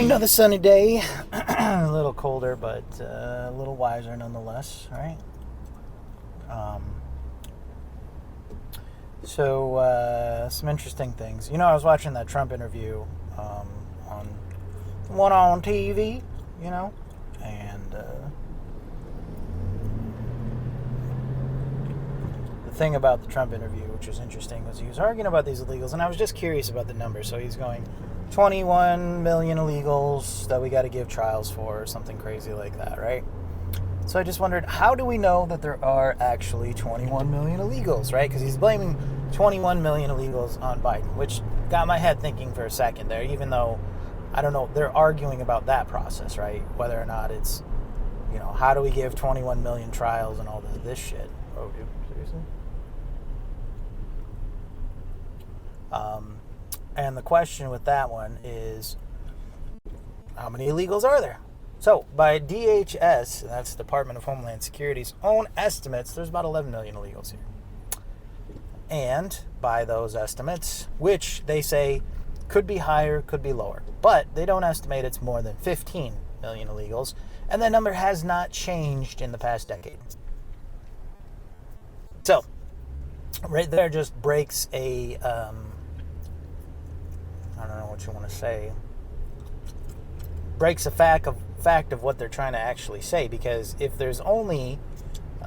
Another sunny day. A little colder, but a little wiser nonetheless, right? Some interesting things. You know, I was watching that Trump interview on TV, you know, and the thing about the Trump interview, which was interesting, was he was arguing about these illegals, and I was just curious about the numbers. So he's going 21 million illegals that we got to give trials for, or something crazy like that, right? So I just wondered, how do we know that there are actually 21 million illegals, right? Because he's blaming 21 million illegals on Biden, which got my head thinking for a second there, even though, I don't know, they're arguing about that process, right? Whether or not it's, you know, how do we give 21 million trials and all this shit? Oh, dude, seriously? And the question with that one is, how many illegals are there? So, by DHS, that's Department of Homeland Security's own estimates, there's about 11 million illegals here. And by those estimates, which they say could be higher, could be lower, but they don't estimate it's more than 15 million illegals, and that number has not changed in the past decade. So, right there just breaks a, I don't know what you want to say, breaks a fact of what they're trying to actually say, because if there's only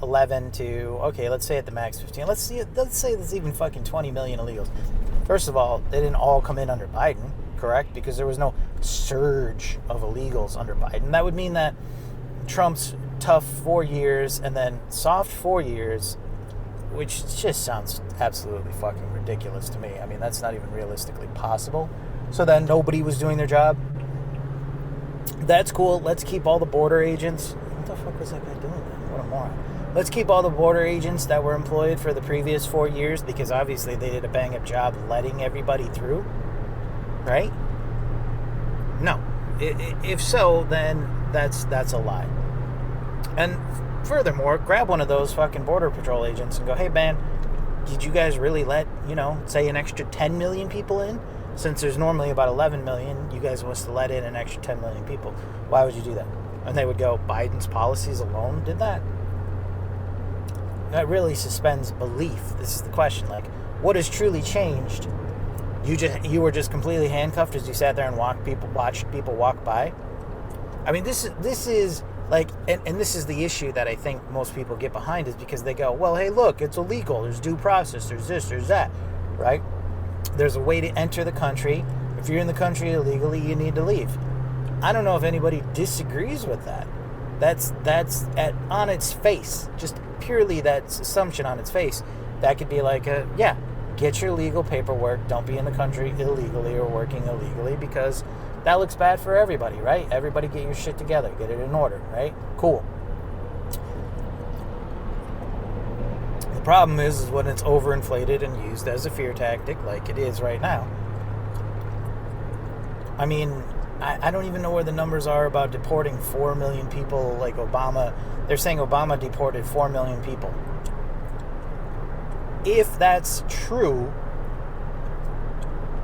11 to, okay, let's say at the max 15, let's say there's even fucking 20 million illegals. First of all, they didn't all come in under Biden, correct? Because there was no surge of illegals under Biden. That would mean that Trump's tough 4 years and then soft 4 years, which just sounds absolutely fucking ridiculous to me. I mean, that's not even realistically possible. So then nobody was doing their job. That's cool. Let's keep all the border agents. What the fuck was that guy doing, man? What a moron. Let's keep all the border agents that were employed for the previous 4 years, because obviously they did a bang-up job letting everybody through, right? No. If so, then that's a lie. And furthermore, grab one of those fucking Border Patrol agents and go, hey, man, did you guys really let, you know, say an extra 10 million people in? Since there's normally about 11 million, you guys must have let in an extra 10 million people. Why would you do that? And they would go, Biden's policies alone did that? That really suspends belief. This is the question. Like, what has truly changed? You were just completely handcuffed as you sat there and watched people walk by? I mean, this is like, and this is the issue that I think most people get behind, is because they go, well, hey, look, it's illegal. There's due process. There's this, there's that, right? There's a way to enter the country. If you're in the country illegally, you need to leave. I don't know if anybody disagrees with that. That's on its face, just purely that assumption on its face. That could be like, yeah, get your legal paperwork. Don't be in the country illegally or working illegally, because that looks bad for everybody, right? Everybody get your shit together. Get it in order, right? Cool. The problem is when it's overinflated and used as a fear tactic like it is right now. I mean, I don't even know where the numbers are about deporting 4 million people like Obama. They're saying Obama deported 4 million people. If that's true,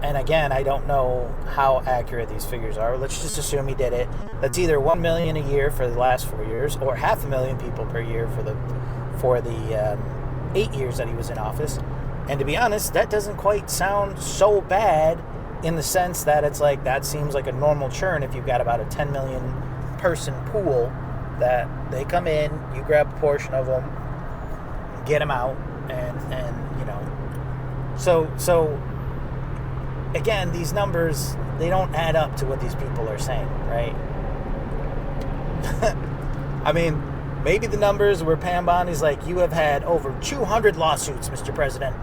and again, I don't know how accurate these figures are, let's just assume he did it. That's either 1 million a year for the last 4 years, or 500,000 people per year for the 8 years that he was in office. And to be honest, that doesn't quite sound so bad, in the sense that it's like, that seems like a normal churn if you've got about a 10 million person pool that they come in, you grab a portion of them, get them out, and you know. So again, these numbers, they don't add up to what these people are saying, right? I mean, maybe the numbers where Pam Bondi's like, you have had over 200 lawsuits, Mr. President.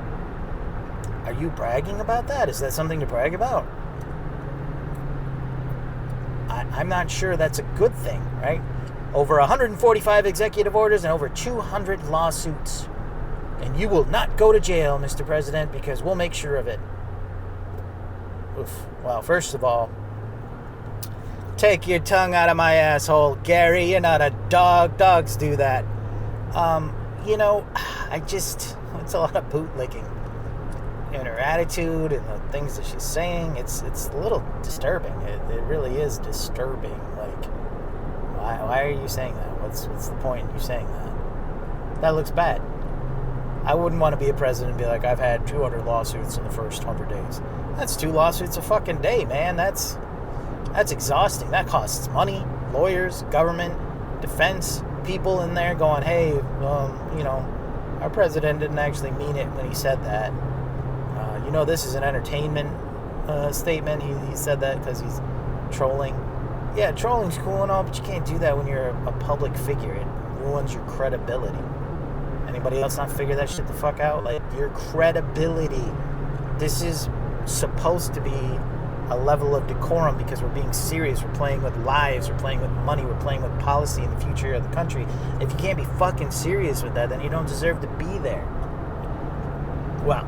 Are you bragging about that? Is that something to brag about? I'm not sure that's a good thing, right? Over 145 executive orders and over 200 lawsuits. And you will not go to jail, Mr. President, because we'll make sure of it. Oof. Well, first of all, take your tongue out of my asshole, Gary. You're not a dog. Dogs do that. You know, it's a lot of bootlicking. and her attitude and the things that she's saying, it's a little disturbing. It really is disturbing. Like, why are you saying that? What's the point in you saying that? That looks bad. I wouldn't want to be a president and be like, I've had 200 lawsuits in the first 100 days. That's 2 lawsuits a fucking day, man. That's exhausting. That costs money, lawyers, government, defense, people in there going, hey, our president didn't actually mean it when he said that. This is an entertainment statement. He said that because he's trolling. Yeah, trolling's cool and all, but you can't do that when you're a public figure. It ruins your credibility. Anybody else not figure that shit the fuck out? Like, your credibility. This is supposed to be a level of decorum because we're being serious. We're playing with lives. We're playing with money. We're playing with policy and the future of the country. If you can't be fucking serious with that, then you don't deserve to be there. Well,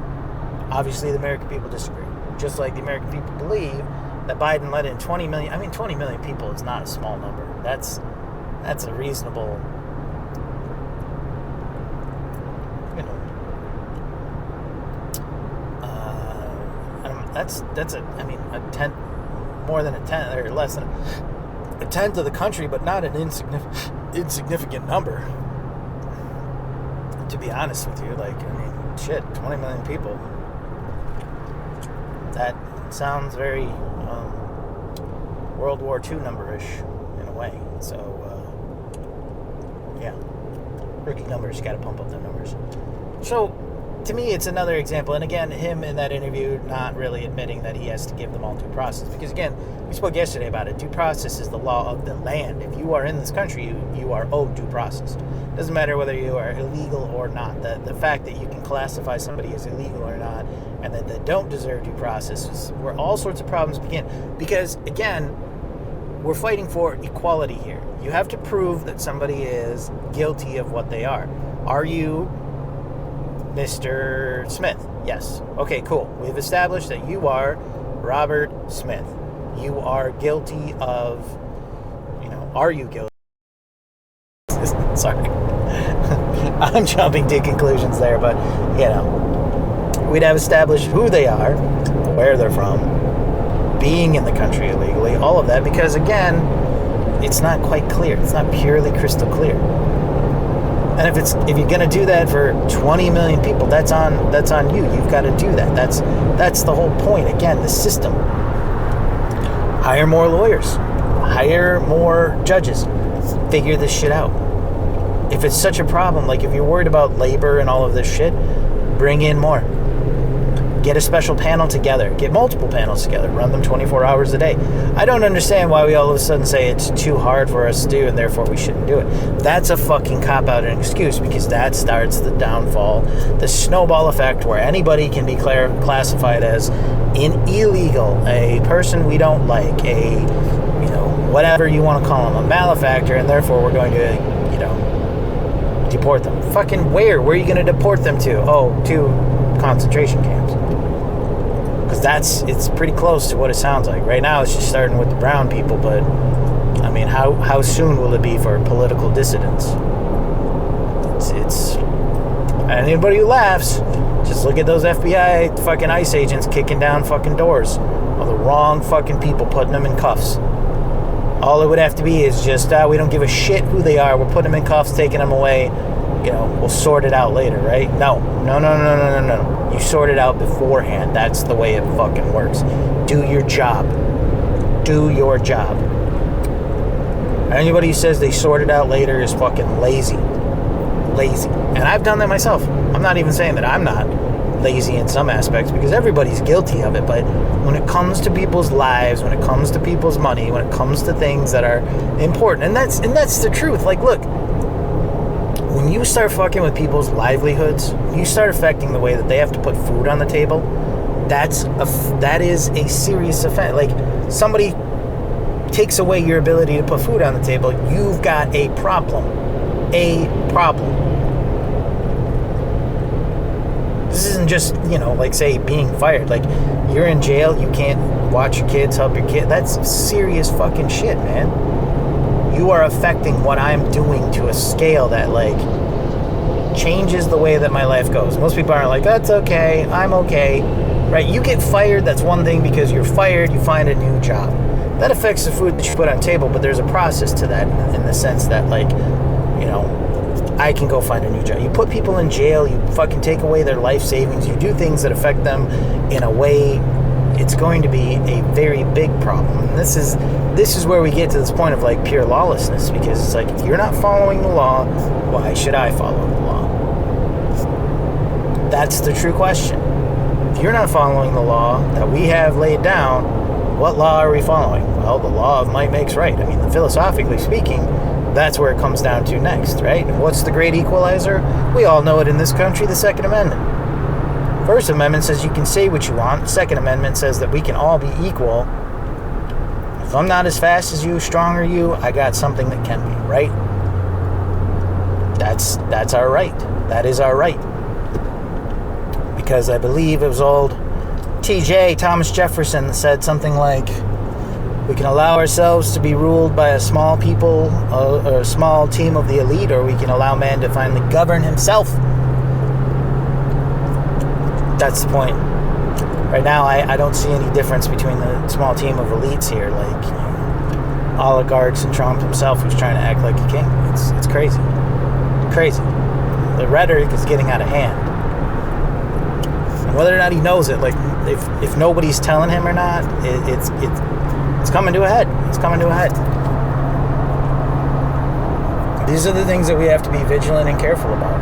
obviously the American people disagree. Just like the American people believe that Biden let in 20 million. I mean, 20 million people is not a small number. That's a reasonable, that's a tenth, more than a tenth, or less than a tenth of the country, but not an insignificant number. To be honest with you, 20 million people. That sounds very World War II number-ish in a way. So, yeah. Rookie numbers, you got to pump up the numbers. So, to me, it's another example. And again, him in that interview not really admitting that he has to give them all due process. Because again, we spoke yesterday about it. Due process is the law of the land. If you are in this country, you are owed due process. Doesn't matter whether you are illegal or not. The fact that you can classify somebody as illegal or not, and that they don't deserve due process is where all sorts of problems begin. Because, again, we're fighting for equality here. You have to prove that somebody is guilty of what they are. Are you Mr. Smith? Yes. Okay, cool. We've established that you are Robert Smith. You are guilty of, are you guilty? Sorry. I'm jumping to conclusions there, but, we'd have established who they are, where they're from, being in the country illegally, all of that, because, again, it's not quite clear. It's not purely crystal clear. And if you're going to do that for 20 million people, that's on you. You've got to do that. That's the whole point. Again, the system. Hire more lawyers. Hire more judges. Figure this shit out. If it's such a problem, like if you're worried about labor and all of this shit, bring in more. Get a special panel together. Get multiple panels together. Run them 24 hours a day. I don't understand why we all of a sudden say it's too hard for us to do and therefore we shouldn't do it. That's a fucking cop-out and excuse, because that starts the downfall, the snowball effect where anybody can be classified as an illegal, a person we don't like, a, whatever you want to call them, a malefactor, and therefore we're going to, deport them. Fucking where? Where are you going to deport them to? Oh, to concentration camps. Because it's pretty close to what it sounds like. Right now it's just starting with the brown people, but I mean, how soon will it be for political dissidents? It's anybody who laughs, just look at those FBI fucking ICE agents kicking down fucking doors. All the wrong fucking people, putting them in cuffs. All it would have to be is just, we don't give a shit who they are. We're putting them in cuffs, taking them away. We'll sort it out later, right? No. You sort it out beforehand. That's the way it fucking works. Do your job. Do your job. Anybody who says they sort it out later is fucking lazy. Lazy. And I've done that myself. I'm not even saying that I'm not lazy in some aspects, because everybody's guilty of it. But when it comes to people's lives, when it comes to people's money, when it comes to things that are important, and that's the truth. Like, look, when you start fucking with people's livelihoods, you start affecting the way that they have to put food on the table, that is a serious offense. Like, somebody takes away your ability to put food on the table, you've got a problem. A problem. This isn't just, like, say, being fired. Like, you're in jail, you can't watch your kids, help your kid. That's serious fucking shit, man. You are affecting what I'm doing to a scale that, like, changes the way that my life goes. Most people are like, that's okay, I'm okay, right? You get fired, that's one thing, because you're fired, you find a new job. That affects the food that you put on the table, but there's a process to that in the sense that, like, you know, I can go find a new job. You put people in jail, you fucking take away their life savings, you do things that affect them in a way, it's going to be a very big problem. And this is where we get to this point of, like, pure lawlessness, because it's like, if you're not following the law, why should I follow the law? That's the true question. If you're not following the law that we have laid down, what law are we following? Well, the law of might makes right. I mean, philosophically speaking, that's where it comes down to next, right? And what's the great equalizer? We all know it in this country, the Second Amendment. First Amendment says you can say what you want. Second Amendment says that we can all be equal. If I'm not as fast as you, stronger you, I got something that can be, right? That's our right. That is our right. Because I believe it was old TJ, Thomas Jefferson, that said something like, we can allow ourselves to be ruled by a small people, or a small team of the elite, or we can allow man to finally govern himself. That's the point. Right now, I don't see any difference between the small team of elites here, like, you know, oligarchs and Trump himself, who's trying to act like a king. It's crazy. Crazy. The rhetoric is getting out of hand. And whether or not he knows it, like, if nobody's telling him or not, it's coming to a head. It's coming to a head. These are the things that we have to be vigilant and careful about.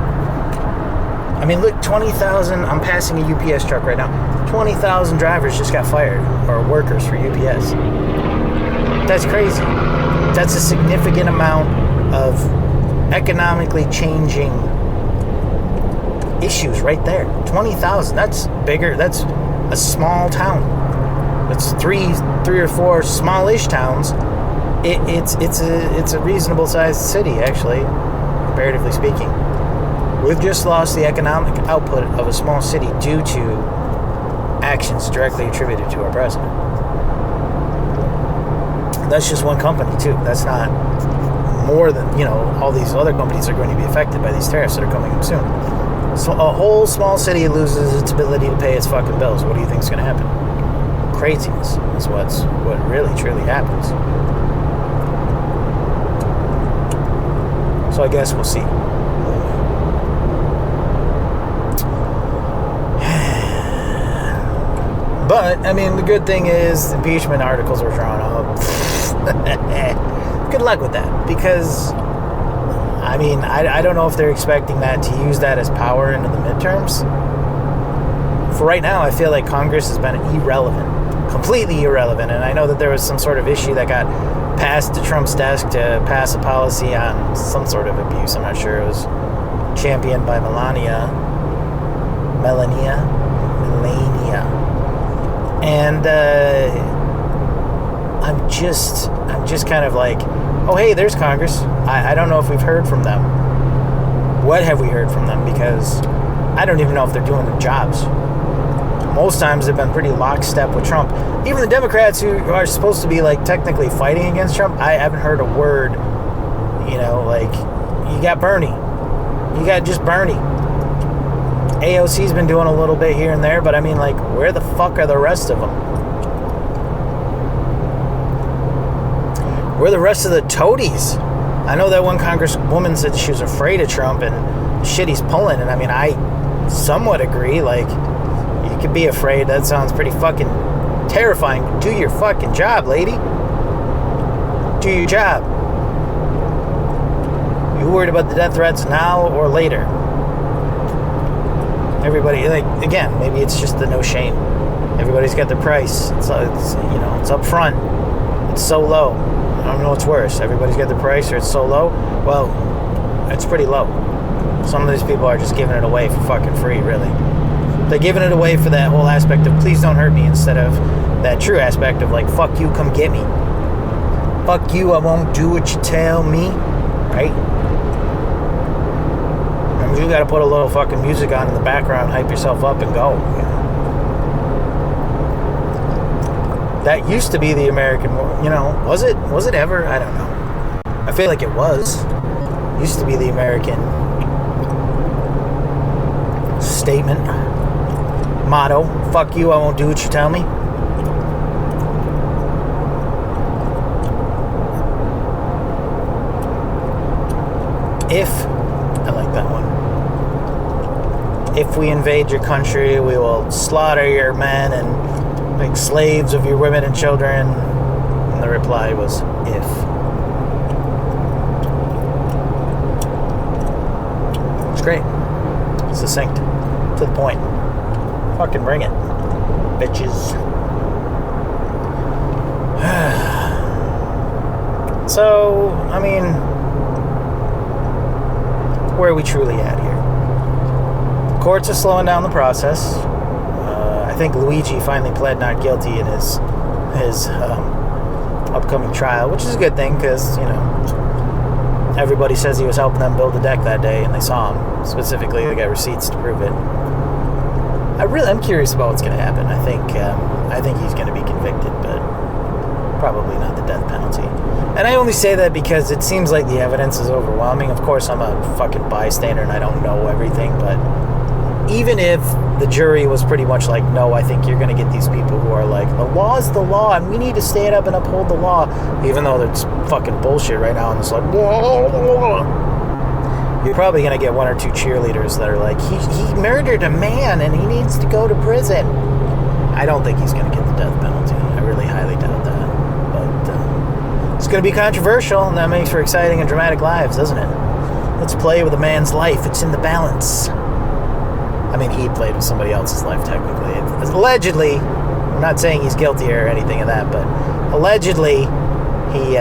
I mean, look, 20,000, I'm passing a UPS truck right now. 20,000 drivers just got fired, or workers for UPS. That's crazy. That's a significant amount of economically changing issues right there. 20,000, that's bigger. That's a small town. It's three or four smallish towns. It's a reasonable sized city, actually, comparatively speaking. We've just lost the economic output of a small city due to actions directly attributed to our president. That's just one company, too. That's not more than, you know, all these other companies are going to be affected by these tariffs that are coming up soon. So a whole small city loses its ability to pay its fucking bills. What do you think is going to happen? Craziness is what really, truly happens. So I guess we'll see. But, I mean, the good thing is impeachment articles were drawn up. Good luck with that. Because, I mean, I don't know if they're expecting that to use that as power into the midterms. For right now, I feel like Congress has been irrelevant. Completely irrelevant. And I know that there was some sort of issue that got passed to Trump's desk to pass a policy on some sort of abuse. I'm not sure. It was championed by Melania. And I'm just kind of like, oh, hey, there's Congress. I don't know if we've heard from them. What have we heard from them? Because I don't even know if they're doing their jobs. Most times they've been pretty lockstep with Trump. Even the Democrats who are supposed to be, like, technically fighting against Trump, I haven't heard a word. You know, like, you got Bernie. You got just Bernie. AOC's been doing a little bit here and there, but I mean, like, where the fuck are the rest of them? Where are the rest of the toadies? I know that one congresswoman said she was afraid of Trump and shit he's pulling, and I mean, I somewhat agree. Like, you could be afraid. That sounds pretty fucking terrifying. Do your fucking job, lady. Do your job. You worried about the death threats now or later? Everybody, like, again, maybe it's just the no shame. Everybody's got their price. It's you know, it's up front. It's so low. I don't know what's worse. Everybody's got their price, or it's so low. Well, it's pretty low. Some of these people are just giving it away for fucking free, really. They're giving it away for that whole aspect of please don't hurt me, instead of that true aspect of, like, fuck you, come get me. Fuck you, I won't do what you tell me. Right? You got to put a little fucking music on in the background, hype yourself up, and go. You know? That used to be the American, you know, was it ever? I don't know. I feel like it was. Used to be the American statement, motto. Fuck you, I won't do what you tell me. I like that one. If we invade your country, we will slaughter your men and make slaves of your women and children. And the reply was, if. It's great. Succinct. To the point. Fucking bring it, bitches. So, I mean, where are we truly at here? Courts are slowing down the process. I think Luigi finally pled not guilty in his upcoming trial, which is a good thing because, you know, everybody says he was helping them build the deck that day, and they saw him. Specifically, they got receipts to prove it. I'm curious about what's going to happen. I think he's going to be convicted, but probably not the death penalty. And I only say that because it seems like the evidence is overwhelming. Of course, I'm a fucking bystander and I don't know everything, but even if the jury was pretty much like, no, I think you're going to get these people who are like, the law's the law and we need to stand up and uphold the law, even though it's fucking bullshit right now and it's like, you're probably going to get one or two cheerleaders that are like, he murdered a man and he needs to go to prison. I don't think he's going to get the death penalty. I really highly doubt that. But it's going to be controversial, and that makes for exciting and dramatic lives, doesn't it? Let's play with a man's life. It's in the balance. I mean, he played with somebody else's life, technically. Allegedly, I'm not saying he's guilty or anything of that, but allegedly, he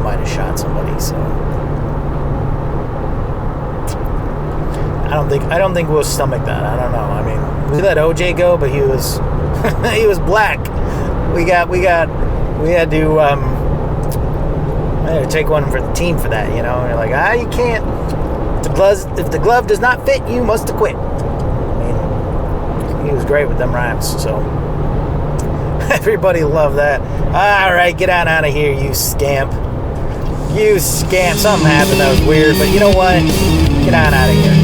might have shot somebody, so... I don't think we'll stomach that. I don't know. I mean, we let OJ go, but he was he was black. We had to take one for the team for that, you know. And you're like, you can't. If the glove does not fit, you must acquit. I mean, he was great with them rhymes, so everybody loved that. All right, get on out of here, you scamp. You scamp. Something happened that was weird, but you know what? Get on out of here.